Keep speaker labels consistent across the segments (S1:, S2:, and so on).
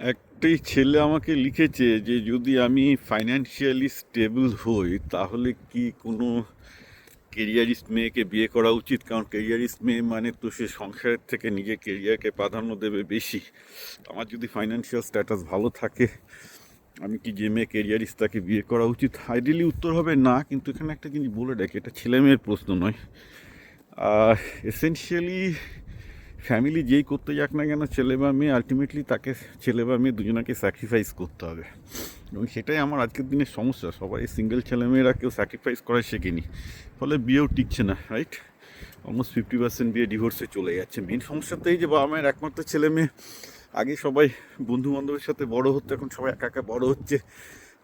S1: একটি ছেলে আমাকে লিখেছে যে যদি আমি ফাইন্যান্সিয়ালি স্টেবল হই তাহলে কি কোনো কেরিয়ারিস্ট মেয়েকে বিয়ে করা উচিত, কারণ কেরিয়ারিস্ট মেয়ে মানে তো সে সংসারের থেকে নিজের কেরিয়ারকে প্রাধান্য দেবে বেশি। আমার যদি ফাইন্যান্সিয়াল স্ট্যাটাস ভালো থাকে, আমি কি যে মেয়ে কেরিয়ারিস্ট তাকে বিয়ে করা উচিত? আইডিয়ালি উত্তর হবে না, কিন্তু এখানে একটা জিনিস বলে রাখি, এটা ছেলে মেয়ের প্রশ্ন নয়। এসেনশিয়ালি ফ্যামিলি যেই করতে যাক না কেন, ছেলে বা মেয়ে আলটিমেটলি তাকে ছেলে বা মেয়ে দুজনাকে স্যাক্রিফাইস করতে হবে। এবং সেটাই আমার আজকের দিনের সমস্যা, সবাই সিঙ্গেল ছেলেমেয়েরা কেউ স্যাক্রিফাইস করা শেখেনি, ফলে বিয়েও টিকছে না, রাইট? অলমোস্ট 50% বিয়ে ডিভোর্সে চলে যাচ্ছে। মেন সমস্যাতেই যে বাবা মায়ের একমাত্র ছেলে মেয়ে, আগে সবাই বন্ধু বান্ধবের সাথে বড় হতো, এখন সবাই একা একা বড় হচ্ছে,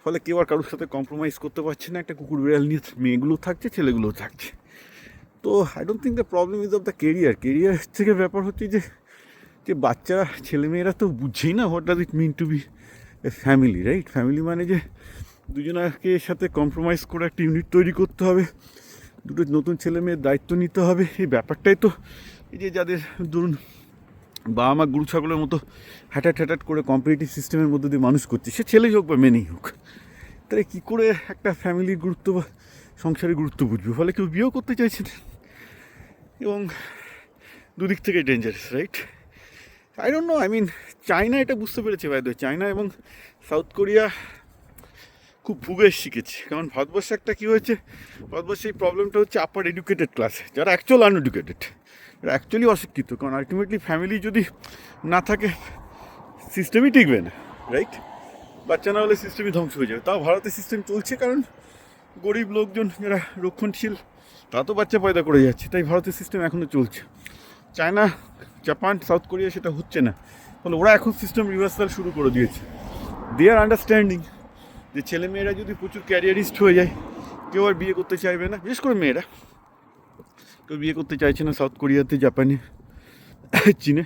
S1: ফলে কেউ আর কারোর সাথে কম্প্রোমাইজ করতে পারছে না। একটা কুকুর বিড়াল নিয়ে মেয়েগুলো থাকছে, ছেলেগুলোও থাকছে। তো I don't think the problem is of the career থেকে ব্যাপার হচ্ছে যে যে বাচ্চারা ছেলেমেয়েরা তো বুঝছেই না what does it mean to be a family, right? Family মানে যে দুজনাকে সাথে কম্প্রোমাইজ করে একটা ইউনিট তৈরি করতে হবে, দুটো নতুন ছেলে মেয়ের দায়িত্ব নিতে হবে। এই ব্যাপারটাই তো এই যে যাদের ধরুন বাবা মা গরু ছাগলের মতো হ্যাটাট করে কম্পিটিটিভ সিস্টেমের মধ্যে দিয়ে মানুষ করছে, সে ছেলেই হোক বা মেনেই হোক, তাহলে কী করে একটা ফ্যামিলির গুরুত্ব বা সংসারের গুরুত্ব বুঝবে? ফলে কেউ বিয়েও করতে চাইছে না, এবং দুদিক থেকে dangerous, right? I don't know, I mean China এটা বুঝতে পেরেছে, বাইরে চায়না এবং সাউথ কোরিয়া খুব ভুগে শিখেছে। কারণ ভারতবর্ষে একটা কী হয়েছে, ভারতবর্ষে এই প্রবলেমটা হচ্ছে আপার এডুকেটেড ক্লাসে, যারা অ্যাকচুয়াল আনএডুকেটেড, এরা অ্যাকচুয়ালি অশিক্ষিত। কারণ আলটিমেটলি ফ্যামিলি যদি না থাকে সিস্টেমই টিকবে না, রাইট? বাচ্চা না হলে সিস্টেমই ধ্বংস হয়ে যাবে। তাও ভারতের সিস্টেম চলছে, কারণ গরিব লোকজন যারা রক্ষণশীল তা তো বাচ্চা পয়দা করে যাচ্ছে, তাই ভারতের সিস্টেম এখনও চলছে। চায়না, জাপান, সাউথ কোরিয়া সেটা হচ্ছে না, ফলে ওরা এখন সিস্টেম রিভার্সাল শুরু করে দিয়েছে। দে আর আন্ডারস্ট্যান্ডিং যে ছেলেমেয়েরা যদি প্রচুর ক্যারিয়ারিস্ট হয়ে যায়, কেউ আর বিয়ে করতে চাইবে না, বিশেষ করে মেয়েরা কেউ বিয়ে করতে চাইছে না সাউথ কোরিয়াতে, জাপানে, চীনে।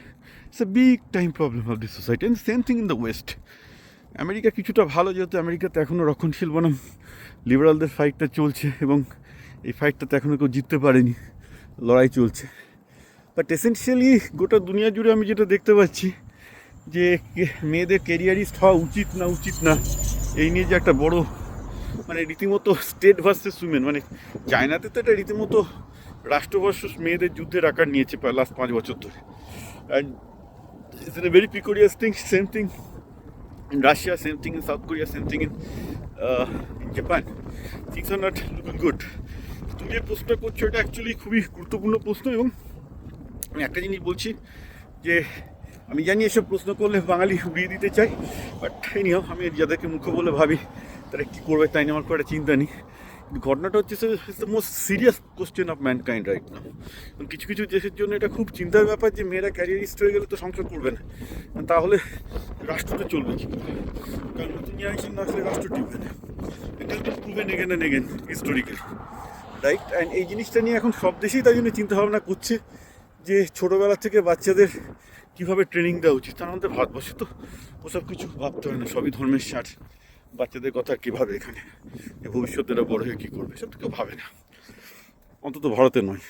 S1: It's a big time problem of this society, and same thing in the West. America কিছুটা ভালো, যেহেতু আমেরিকাতে এখনও রক্ষণশীল বনাম লিবারালদের ফাইটটা চলছে, এবং এই ফাইটটাতে এখনও কেউ জিততে পারেনি, লড়াই চলছে। বাট এসেনশিয়ালি গোটা দুনিয়া জুড়ে আমি যেটা দেখতে পাচ্ছি যে মেয়েদের কেরিয়ারিস্ট হওয়া উচিত না এই নিয়ে যে একটা বড় মানে রীতিমতো স্টেট ভার্সেস উমেন, মানে চায়নাতে তো এটা রীতিমতো রাষ্ট্রবর্ষ মেয়েদের যুদ্ধের আকার নিয়েছে প্রায় লাস্ট 5 বছর ধরে। And it's a very peculiar thing, same thing in Russia, same thing in South Korea, same thing in Japan. Things are not looking good. তুমি যে প্রশ্নটা করছো এটা অ্যাকচুয়ালি খুবই গুরুত্বপূর্ণ প্রশ্ন, এবং আমি একটা জিনিস বলছি যে আমি জানি এসব প্রশ্ন করলে বাঙালি উড়িয়ে দিতে চাই, বাট এনিহাও আমি যাদেরকে মুখ্য বলে ভাবি তারা কী করবে তাই নিয়ে আমার খুব একটা চিন্তা নেই। কিন্তু ঘটনাটা হচ্ছে the most serious question of mankind right now. কিছু কিছু দেশের জন্য এটা খুব চিন্তার ব্যাপার যে মেয়েরা ক্যারিয়ারিস্ট হয়ে গেলে তো সংসার করবে না, তাহলে রাষ্ট্রটা চলবে কী করে? কারণ নতুন জেনারেশন না আসলে রাষ্ট্র টিকবে না। এটা তো proven again and again historically, right? And এই জিনিসটা নিয়ে এখন সব দেশেই তাই জন্য চিন্তাভাবনা করছে যে ছোটোবেলা থেকে বাচ্চাদের কীভাবে ট্রেনিং দেওয়া উচিত। তার মধ্যে ভারতবর্ষে তো ওসব কিছু ভাবতে হয় না, সবই ধর্মের সার। বাচ্চাদের কথা কীভাবে এখানে ভবিষ্যতে এরা বড় হয়ে কী করবে সব তো কেউ ভাবে না, অন্তত ভারতে নয়।